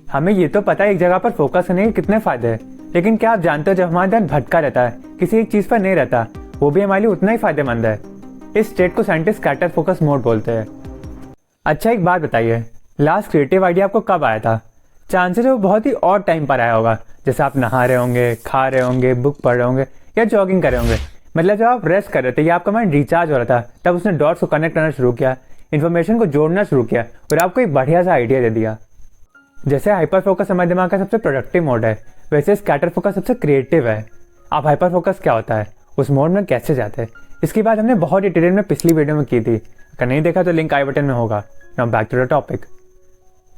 हमें ये तो पता है एक जगह पर फोकस करने के कितने फायदे हैं, लेकिन क्या आप जानते हो जब हमारा ध्यान भटका रहता है, किसी एक चीज पर नहीं रहता, वो भी हमारे लिए उतना ही फायदेमंद है। इस स्टेट को साइंटिस्ट स्कैटर फोकस मोड बोलते हैं। अच्छा, एक बात बताइए, लास्ट क्रिएटिव आइडिया आपको कब आया था? चांसेस है वो बहुत ही और टाइम पर आया होगा, जैसे आप नहा रहे होंगे, खा रहे होंगे, बुक पढ़ रहे होंगे या जॉगिंग कर रहे होंगे। मतलब जब आप रेस्ट कर रहे थे या आपका माइंड रिचार्ज हो रहा था, तब उसने डॉट्स को कनेक्ट करना शुरू किया, इन्फॉर्मेशन को जोड़ना शुरू किया और आपको एक बढ़िया सा आइडिया दे दिया। जैसे हाइपर फोकस हमारे दिमाग का सबसे प्रोडक्टिव मोड है, वैसे स्कैटर फोकस सबसे क्रिएटिव है। आप हाइपर फोकस क्या होता है, उस मोड में कैसे जाते हैं, इसकी बात हमने बहुत डिटेल में पिछली वीडियो में की थी। अगर नहीं देखा तो लिंक आई बटन में होगा। Now back to the topic.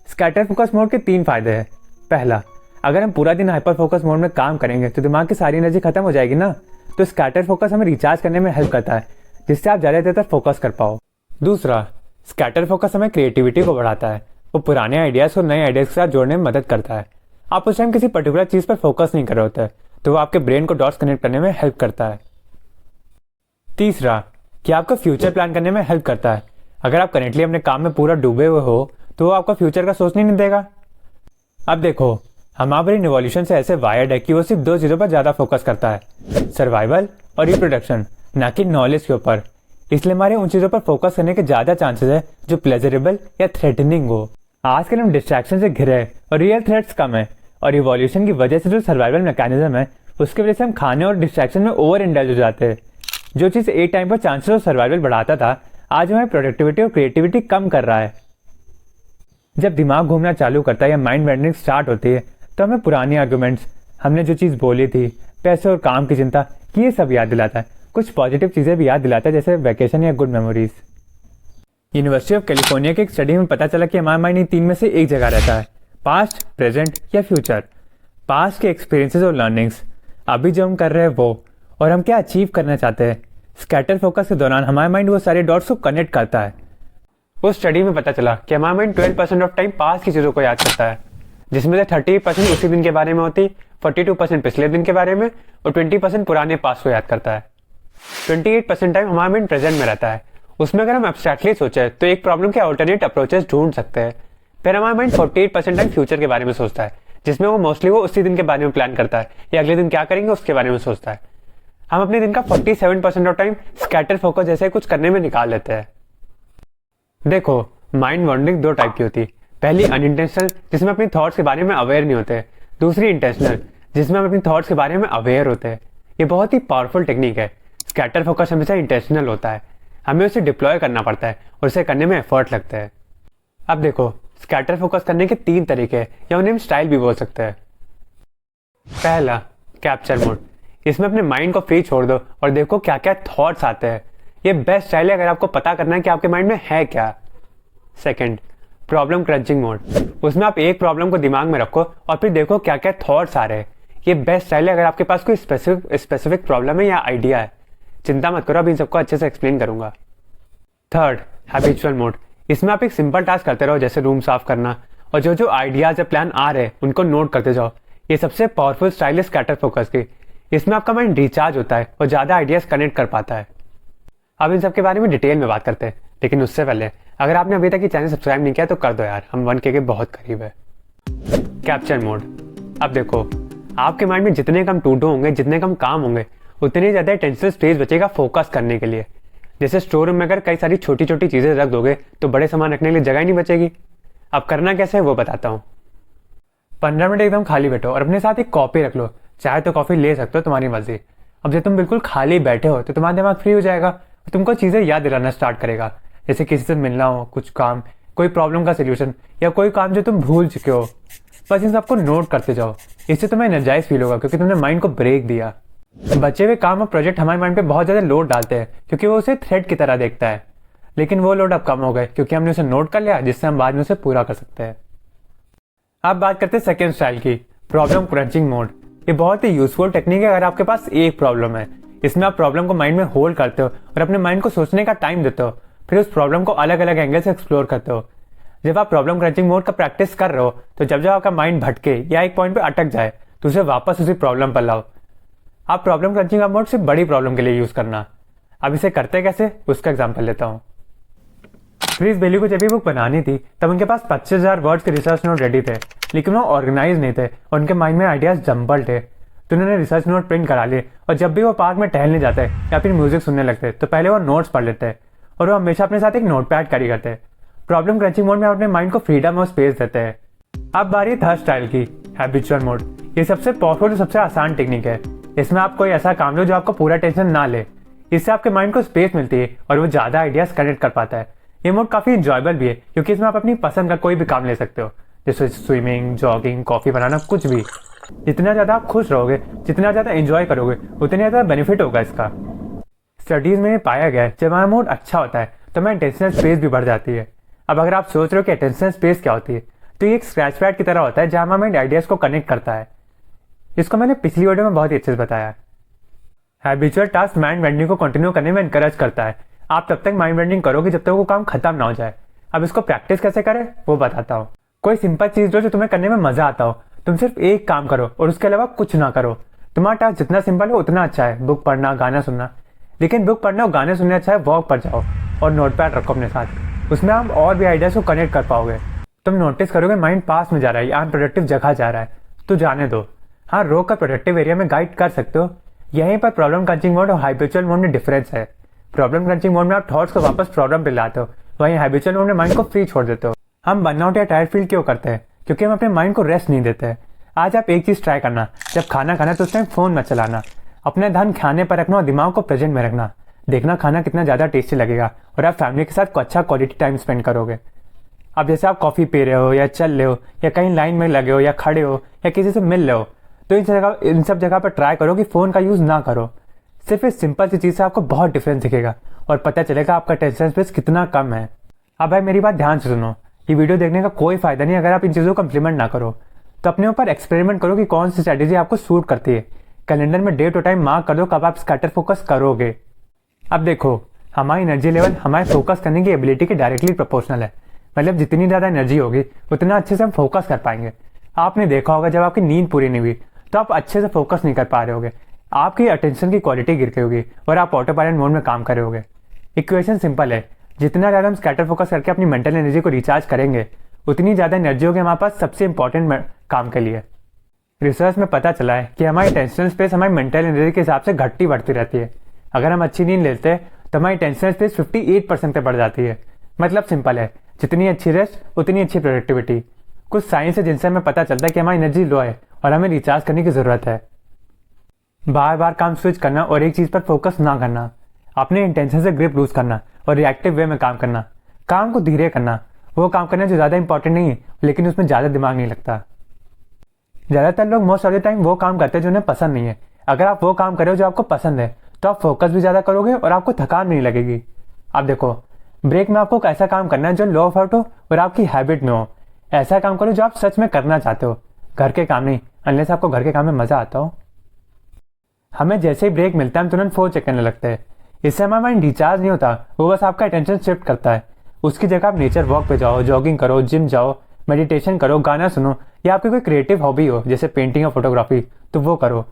Scatter focus mode के 3 फायदे हैं। पहला, अगर हम पूरा दिन हाइपर फोकस मोड में काम करेंगे तो दिमाग की सारी एनर्जी खत्म हो जाएगी ना, तो स्कैटर फोकस हमें रिचार्ज करने में हेल्प करता है, जिससे आप ज़्यादा देर तक फोकस कर पाओ। दूसरा, स्कैटर फोकस हमें क्रिएटिविटी को बढ़ाता है। वो पुराने आइडियाज़ को नए आइडियाज़ के साथ जोड़ने में मदद करता है। आप उस टाइम किसी पर्टिकुलर चीज़ पर फोकस नहीं कर रहे होते, तो वो आपके ब्रेन को डॉट्स कनेक्ट करने में हेल्प करता है। तीसरा, कि आपको फ्यूचर प्लान करने में हेल्प करता है। अगर आप करेंटली अपने काम में पूरा डूबे हुए हो, तो वो आपको फ्यूचर का सोचने नहीं देगा। अब देखो, हमारी इवोल्यूशन से ऐसे वायर्ड है कि वो सिर्फ 2 चीज़ों पर ज़्यादा फोकस करता है, सर्वाइवल और रिप्रोडक्शन, ना कि नॉलेज के ऊपर। इसलिए हमारे उन चीज़ों पर फोकस करने के ज़्यादा चांसेस है जो प्लेजरेबल या थ्रेटनिंग हो। आजकल हम डिस्ट्रैक्शन से घिरे हैं और रियल थ्रेट्स कम है, और इवोल्यूशन की वजह से जो सर्वाइवल मैकेनिज्म है, उसकी वजह से हम खाने और डिस्ट्रैक्शन में ओवर इंडल्ज हो जाते हैं। जो चीज़ एक टाइम पर चांसेस ऑफ सर्वाइवल बढ़ाता था, आज हमारी प्रोडक्टिविटी और क्रिएटिविटी कम कर रहा है। जब दिमाग घूमना चालू करता है या माइंड वैंडरिंग स्टार्ट होती है, तो हमें पुरानी आर्गुमेंट्स, हमने जो चीज़ बोली थी, पैसे और काम की चिंता, ये सब याद दिलाता है। कुछ पॉजिटिव चीज़ें भी याद दिलाता है, जैसे वैकेशन या good memories. University of California के एक स्टडी में पता चला कि हमारा माइंड इन 3 में से एक जगह रहता है, पास्ट, प्रेजेंट या फ्यूचर। पास्ट के एक्सपीरियंसेस और लर्निंग्स, अभी जो हम कर रहे हैं वो, और हम क्या अचीव करना चाहते हैं। स्कैटर फोकस के दौरान हमारा माइंड वो सारे डॉट्स को कनेक्ट करता है। उस स्टडी में पता चला कि हमारा माइंड 12% ऑफ टाइम पास्ट की चीज़ों को याद करता है, जिसमें से 38% उसी दिन के बारे में होती, 42% पिछले दिन के बारे में और 20% पुराने पास्ट को याद करता है। 28% टाइम हमारा माइंड प्रेजेंट में रहता है। उसमें अगर हम एब्स्ट्रैक्टली सोचें तो एक प्रॉब्लम के अल्टरनेट अप्रोचेस ढूंढ सकते हैं। फिर हमारा माइंड 48% टाइम फ्यूचर के बारे में सोचता है, जिसमें वो मोस्टली वो उसी दिन के बारे में प्लान करता है या अगले दिन क्या करेंगे उसके बारे में सोचता है। हम अपने दिन का 47% ऑफ टाइम स्कैटर फोकस जैसे कुछ करने में निकाल लेते हैं। देखो, माइंड वॉन्डरिंग 2 टाइप की होती है। पहली अनइंटेंशनल, जिसमें अपनी थॉट्स के बारे में अवेयर नहीं होते। दूसरी इंटेंशनल, जिसमें हम अपनी थॉट्स के बारे में अवेयर होते हैं। ये बहुत ही पावरफुल टेक्निक है। स्कैटर फोकस हमेशा इंटेंशनल होता है, हमें उसे डिप्लॉय करना पड़ता है और उसे करने में एफर्ट लगता है। अब देखो, स्कैटर फोकस करने के 3 तरीके हैं, या उन्हें हम स्टाइल भी बोल सकते हैं। पहला, कैप्चर मोड। इसमें अपने माइंड को फ्री छोड़ दो और देखो क्या क्या थॉट्स आते हैं। ये बेस्ट स्टाइल है अगर आपको पता करना है कि आपके माइंड में है क्या। Second, problem crunching mode. उसमें आप एक प्रॉब्लम को दिमाग में रखो और फिर देखो क्या क्या थॉट्स आ रहे हैं। ये बेस्ट स्टाइल है अगर आपके पास कोई स्पेसिफिक प्रॉब्लम है या आइडिया है। चिंता मत करो, अभी इन सबको अच्छे से एक्सप्लेन करूंगा। Third, habitual mode. इसमें आप एक सिंपल टास्क करते रहो, जैसे रूम साफ करना, और जो जो आइडियाज या प्लान आ रहे हैं उनको नोट करते जाओ। ये सबसे पावरफुल स्टाइल है स्कैटर फोकस की। इसमें आपका माइंड रिचार्ज होता है और ज़्यादा आइडियाज कनेक्ट कर पाता है। अब इन सब के बारे में डिटेल में बात करते हैं, लेकिन उससे पहले अगर आपने अभी तक ये चैनल सब्सक्राइब नहीं किया तो कर दो यार, हम 1K के बहुत करीब है। Capture mode. अब देखो, आपके माइंड में जितने कम टू डू होंगे, जितने कम काम होंगे, उतनी ज़्यादा टेंशन स्पेस बचेगा फोकस करने के लिए। जैसे स्टोर रूम में अगर कई सारी छोटी छोटी चीज़ें रख दोगे तो बड़े सामान रखने के लिए जगह ही नहीं बचेगी। अब करना कैसे है वो बताता हूँ। 15 मिनट एकदम खाली बैठो और अपने साथ एक कॉपी रख लो। चाहे तो कॉफी ले सकते हो, तुम्हारी मर्जी। अब जब तुम बिल्कुल खाली बैठे हो तो तुम्हारा दिमाग फ्री हो जाएगा और तुमको चीज़ें याद दिलाना स्टार्ट करेगा, जैसे किसी से मिलना हो, कुछ काम, कोई प्रॉब्लम का सोल्यूशन या कोई काम जो तुम भूल चुके हो। बस इन सबको नोट करते जाओ। इससे तुम्हें एनर्जाइज फील होगा क्योंकि तुमने माइंड को ब्रेक दिया। बचे हुए काम और प्रोजेक्ट हमारे माइंड पे बहुत ज़्यादा लोड डालते हैं क्योंकि वो उसे थ्रेड की तरह देखता है, लेकिन वो लोड अब कम हो गए क्योंकि हमने उसे नोट कर लिया, जिससे हम बाद में उसे पूरा कर सकते हैं। अब बात करते हैं सेकेंड स्टाइल की, प्रॉब्लम क्रंचिंग मोड। ये बहुत ही यूजफुल टेक्निक है अगर आपके पास एक प्रॉब्लम है। इसमें आप प्रॉब्लम को माइंड में होल्ड करते हो और अपने माइंड को सोचने का टाइम देते हो, फिर उस प्रॉब्लम को अलग अलग एंगल से एक्सप्लोर करते हो। जब आप प्रॉब्लम क्रंचिंग मोड का प्रैक्टिस कर रहे हो तो जब जब आपका माइंड भटके या एक पॉइंट पे अटक जाए तो उसे वापस उसी प्रॉब्लम पर लाओ। आप प्रॉब्लम क्रंचिंग मोड सिर्फ बड़ी प्रॉब्लम के लिए यूज करना। अब इसे करते कैसे, उसका एग्जाम्पल लेता हूँ। फ्रीज बेली को जब ये बुक बनानी थी तब उनके पास 25,000 वर्ड्स के रिसर्च नोट रेडी थे, लेकिन वो ऑर्गेनाइज नहीं थे और उनके माइंड में आइडियाज जम्बल थे। तो उन्होंने रिसर्च नोट प्रिंट करा लिए और जब भी वो पार्क में टहलने जाते या फिर म्यूजिक सुनने लगते तो पहले वो नोट्स पढ़ लेते और वो हमेशा अपने साथ एक नोटपैड कैरी करते। प्रॉब्लम क्रंचिंग मोड में अपने माइंड को फ्रीडम और स्पेस देते हैं। अब बारी है थर्ड स्टाइल की, हैबिचुअल मोड। ये सबसे पावरफुल और सबसे आसान टेक्निक है। इसमें आप कोई ऐसा काम लो जो आपको पूरा टेंशन ना ले। इससे आपके माइंड को स्पेस मिलती है और वो ज़्यादा आइडियाज कनेक्ट कर पाता है। ये मोड काफ़ी इंजॉयबल भी है क्योंकि इसमें आप अपनी पसंद का कोई भी काम ले सकते हो, जैसे स्विमिंग, जॉगिंग, कॉफ़ी बनाना, कुछ भी। जितना ज़्यादा आप खुश रहोगे, जितना ज़्यादा एंजॉय करोगे, उतनी ज़्यादा बेनिफिट होगा इसका। स्टडीज़ में ये पाया गया है जब हमारा मूड अच्छा होता है तो हमारी अटेंशनल स्पेस भी बढ़ जाती है। अब अगर आप सोच रहे हो कि अटेंशनल स्पेस क्या होती है, तो ये एक स्क्रैच पैड की तरह होता है जहाँ हमारे आइडियाज़ को कनेक्ट करता है। इसको मैंने पिछली वीडियो में बहुत ही अच्छे से बताया। हैबिचुअल टास्क माइंड बेंडिंग को कंटिन्यू करने में इनकरेज करता है। आप तब तक माइंड बेंडिंग करोगे जब तक वो काम खत्म ना हो जाए। अब इसको प्रैक्टिस कैसे करें वो बताता हूँ। कोई सिंपल चीज़ जो तुम्हें करने में मजा आता हो, तुम सिर्फ एक काम करो और उसके अलावा कुछ ना करो। तुम्हारा टास्क जितना सिंपल हो उतना अच्छा है, बुक पढ़ना, गाना सुनना। लेकिन बुक पढ़ना और गाने सुनने अच्छा है वॉक पर जाओ और नोटपैड रखो अपने साथ। उसमें आप और भी आइडियाज को कनेक्ट कर पाओगे। तुम नोटिस करोगे माइंड पास में जा रहा है या अनप्रोडक्टिव जगह जा रहा है, तो जाने दो। हाँ, रोक कर प्रोडक्टिव एरिया में गाइड कर सकते हो। यहीं पर प्रॉब्लम क्रंचिंग मोड और हैबिचुअल मोड में डिफरेंस है। प्रॉब्लम क्रंचिंग मोड में आप थॉट्स को वापस प्रॉब्लम पे लाते हो, वहीं हैबिचुअल मोड में माइंड को फ्री छोड़ देते हो। हम बर्नआउट या टायर्ड फील क्यों करते हैं? क्योंकि हम अपने माइंड को रेस्ट नहीं देते। आज आप एक चीज़ ट्राई करना, जब खाना खाना तो उस टाइम फ़ोन मत चलाना। अपना ध्यान खाने पर रखना और दिमाग को प्रेजेंट में रखना। देखना खाना कितना ज़्यादा टेस्टी लगेगा और आप फैमिली के साथ अच्छा क्वालिटी टाइम स्पेंड करोगे। अब जैसे आप कॉफ़ी पी रहे हो या चल रहे हो या कहीं लाइन में लगे हो या खड़े हो या किसी से मिल रहे हो, तो इन सब जगह पर ट्राई करो कि फ़ोन का यूज़ ना करो। सिर्फ इस सिंपल सी चीज़ से आपको बहुत डिफरेंस दिखेगा और पता चलेगा आपका टेंशन स्पेस कितना कम है। अब भाई मेरी बात ध्यान से सुनो। ये वीडियो देखने का कोई फ़ायदा नहीं अगर आप इन चीज़ों को इम्प्लीमेंट ना करो। तो अपने ऊपर एक्सपेरिमेंट करो कि कौन सी स्ट्रैटेजी आपको सूट करती है। कैलेंडर में डेट और टाइम मार्क कर दो कब आप स्कैटर फोकस करोगे। अब देखो, हमारी एनर्जी लेवल हमारे फोकस करने की एबिलिटी के डायरेक्टली प्रोपोर्शनल है। मतलब जितनी ज़्यादा एनर्जी होगी उतना अच्छे से हम फोकस कर पाएंगे। आपने देखा होगा जब आपकी नींद पूरी नहीं हुई तो आप अच्छे से फोकस नहीं कर पा रहे होगे, आपकी अटेंशन की क्वालिटी गिर गई होगी और आप ऑटो पायलट मोड में काम कर रहे होगे। इक्वेशन सिंपल है, जितना ज़्यादा हम स्कैटर फोकस करके अपनी मेंटल एनर्जी को रिचार्ज करेंगे उतनी ज़्यादा एनर्जी होगी हमारे पास सबसे इंपॉर्टेंट काम के लिए। रिसर्च में पता चला है कि हमारी टेंशनल स्पेस हमारी मेंटल एनर्जी के हिसाब से घटती बढ़ती रहती है। अगर हम अच्छी नींद लेते हैं तो हमारी टेंशनल स्पेस 58% पे बढ़ जाती है। मतलब सिंपल है, जितनी अच्छी रेस्ट उतनी अच्छी प्रोडक्टिविटी। कुछ साइंस है जिनसे हमें पता चलता है कि हमारी एनर्जी लो है और हमें रिचार्ज करने की ज़रूरत है। बार बार काम स्विच करना और एक चीज़ पर फोकस ना करना, अपने इंटेंशन से ग्रिप लूज करना और रिएक्टिव वे में काम करना, काम को धीरे करना, वो काम करना जो ज़्यादा इंपॉर्टेंट नहीं है लेकिन उसमें ज़्यादा दिमाग नहीं लगता। ज़्यादातर लोग मोस्ट ऑफ द टाइम वो काम करते हैं जो उन्हें पसंद नहीं है। अगर आप वो काम करो जो आपको पसंद है तो आप फोकस भी ज़्यादा करोगे और आपको थकान नहीं लगेगी। आप देखो, ब्रेक में आपको ऐसा काम करना है जो लो एफर्ट हो और आपकी हैबिट में हो। ऐसा काम करो जो आप सच में करना चाहते हो, घर के काम नहीं, अनलेस आपको घर के काम में मज़ा आता हो। हमें जैसे ही ब्रेक मिलता है हम तुरंत फ़ोन चेक करने लगते हैं। इससे हमारा माइंड रिचार्ज नहीं होता, वो बस आपका अटेंशन शिफ्ट करता है। उसकी जगह आप नेचर वॉक पे जाओ, जॉगिंग करो, जिम जाओ, मेडिटेशन करो, गाना सुनो या आपकी कोई क्रिएटिव हॉबी हो जैसे पेंटिंग या फोटोग्राफी तो वो करो।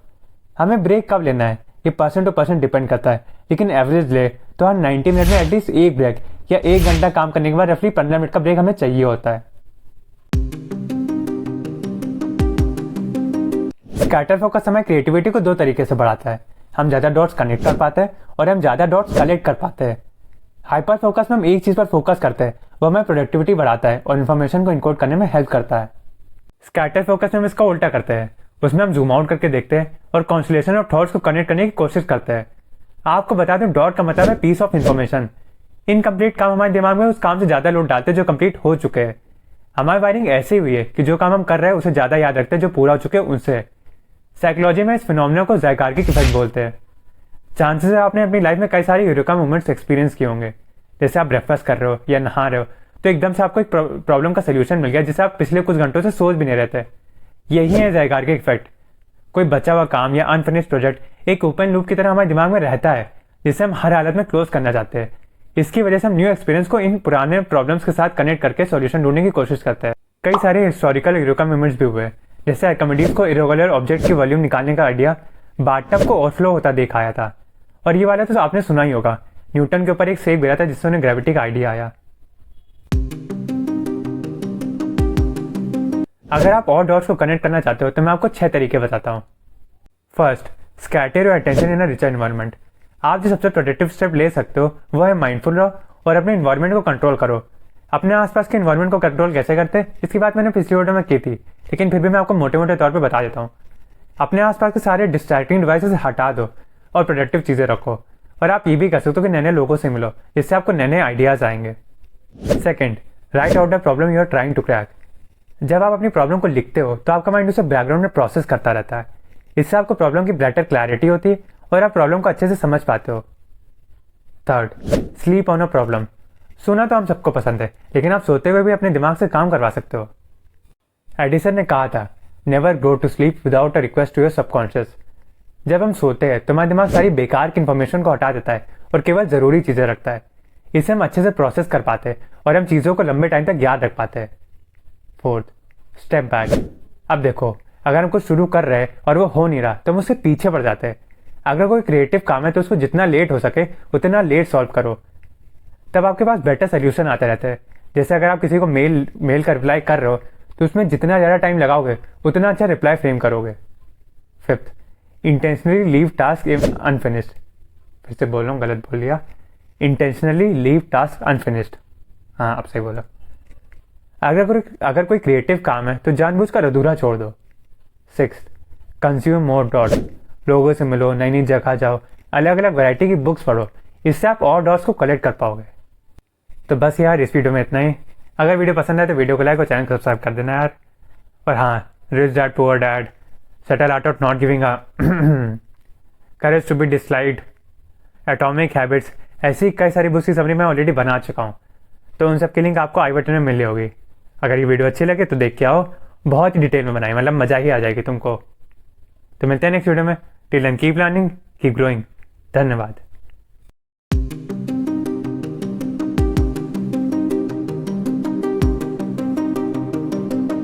हमें ब्रेक कब लेना है ये पर्सन टू पर्सन डिपेंड करता है, लेकिन एवरेज ले तो हर 90 मिनट में एटलीस्ट एक ब्रेक या 1 घंटा काम करने के बाद रफली 15 मिनट का ब्रेक हमें चाहिए होता है। स्कैटर फोकस हमारी क्रिएटिविटी को 2 तरीके से बढ़ाता है। हम ज़्यादा डॉट्स कनेक्ट कर पाते हैं और हम ज़्यादा डॉट्स कलेक्ट कर पाते हैं। हाइपर फोकस में हम एक चीज़ पर फोकस करते हैं, वो हमें प्रोडक्टिविटी बढ़ाता है और इन्फॉर्मेशन को इनकोड करने में हेल्प करता है। स्कैटर फोकस में हम इसका उल्टा करते हैं, उसमें हम जूम आउट करके देखते हैं और कॉन्स्टलेशन ऑफ थॉट्स को कनेक्ट करने की कोशिश करते हैं। आपको बता दें, डॉट का मतलब है पीस ऑफ इन्फॉर्मेशन। इनकम्प्लीट काम हमारे दिमाग में उस काम से ज़्यादा लोड डालते हैं जो कंप्लीट हो चुके हैं। हमारी वायरिंग ऐसी हुई है कि जो काम हम कर रहे हैं उसे ज़्यादा याद रखते हैं जो पूरा हो चुके हैं उनसे। साइकोलॉजी में इस फिनोमेना को ज़ाइगार्गिक इफेक्ट बोलते हैं। चांसेस है आपने अपनी लाइफ में कई सारी यूरेका मोमेंट्स एक्सपीरियंस किए होंगे। जैसे आप ब्रेकफास्ट कर रहे हो या नहा रहे हो तो एकदम से आपको एक प्रॉब्लम का सोल्यूशन मिल गया जिसे आप पिछले कुछ घंटों से सोच भी नहीं रहते। यही है ज़ाइगार्गिक इफेक्ट। कोई बचा हुआ काम या अनफिनिश्ड प्रोजेक्ट एक ओपन लूप की तरह हमारे दिमाग में रहता है जिसे हम हर हालत में क्लोज करना चाहते हैं। इसकी वजह से हम न्यू एक्सपीरियंस को इन पुराने प्रॉब्लम्स के साथ कनेक्ट करके सॉल्यूशन ढूंढने की कोशिश करते हैं। कई सारे हिस्टोरिकल यूरेका मोमेंट्स भी हुए, जैसे आर्किमिडीज को इरेगुलर ऑब्जेक्ट की वॉल्यूम निकालने का आइडिया बाथटब को ओवरफ्लो होता दिखाया था। और ये वाला तो आपने सुना ही होगा, न्यूटन के ऊपर एक सेब गिरा था जिससे उन्हें ग्रेविटी का आइडिया आया। अगर आप और डॉट्स को कनेक्ट करना चाहते हो तो मैं आपको 6 तरीके बताता हूँ। First, scatter your attention in a richer environment. आप जो सबसे प्रोटेक्टिव स्टेप ले सकते हो वो है माइंडफुल रहो और अपने इन्वायरमेंट को कंट्रोल करो। अपने आसपास के इन्वायरमेंट को कंट्रोल कैसे करते हैं इसकी बात मैंने पिछली वीडियो में की थी, लेकिन फिर भी मैं आपको मोटे मोटे तौर पे बता देता हूँ। अपने आसपास के सारे डिस्ट्रैक्टिंग डिवाइसेस हटा दो और प्रोडक्टिव चीज़ें रखो। और आप ये भी कर सकते हो कि नए नए लोगों से मिलो, जिससे आपको नए नए आइडियाज़ आएंगे। Second, write out the problem you are trying to crack. जब आप अपनी प्रॉब्लम को लिखते हो तो आपका माइंड उसे बैकग्राउंड में प्रोसेस करता रहता है। इससे आपको प्रॉब्लम की बेटर क्लैरिटी होती है और आप प्रॉब्लम को अच्छे से समझ पाते हो। Third, sleep on a problem. सोना तो हम सबको पसंद है, लेकिन आप सोते हुए भी अपने दिमाग से काम करवा सकते हो। एडिसन ने कहा था, never go to sleep without a request to your subconscious. जब हम सोते हैं तो हमारा दिमाग सारी बेकार की इन्फॉर्मेशन को हटा देता है और केवल ज़रूरी चीज़ें रखता है। इससे हम अच्छे से प्रोसेस कर पाते हैं और हम चीज़ों को लंबे टाइम तक याद रख पाते हैं। Fourth, step back. अब देखो, अगर हम कुछ शुरू कर रहे हैं और वो हो नहीं रहा तो हम उससे पीछे पड़ जाते हैं। अगर कोई क्रिएटिव काम है तो उसको जितना लेट हो सके उतना लेट सॉल्व करो, तब आपके पास बेटर सोल्यूशन आते रहते हैं। जैसे अगर आप किसी को मेल का रिप्लाई कर रहे हो तो उसमें जितना ज़्यादा टाइम लगाओगे उतना अच्छा रिप्लाई फ्रेम करोगे। Fifth, intentionally leave task unfinished. फिर से बोल रहा हूँ, गलत बोल लिया। Intentionally leave task unfinished. हाँ, अब सही बोला। अगर कोई क्रिएटिव काम है तो जानबूझकर अधूरा छोड़ दो। Six, consume more dots. लोगों से मिलो, नई नई जगह जाओ, अलग अलग वैरायटी की बुक्स पढ़ो। इससे आप और डॉट्स को कलेक्ट कर पाओगे। तो बस यार, इस वीडियो में इतना ही। अगर वीडियो पसंद आए तो वीडियो को लाइक और चैनल को सब्सक्राइब कर देना यार। और हाँ, Rich Dad Poor Dad, Subtle Art of Not Giving Courage to Be Disliked, Atomic Habits, ऐसी कई सारी बुक्स की समरी मैं ऑलरेडी बना चुका हूँ। तो उन सब की लिंक आपको आई बटन में मिल होगी। अगर ये वीडियो अच्छी लगे तो देख के आओ, बहुत ही डिटेल में बनाई, मतलब मज़ा ही आ जाएगी तुमको। तो मिलते हैं नेक्स्ट वीडियो में। Till then keep learning, keep growing. धन्यवाद।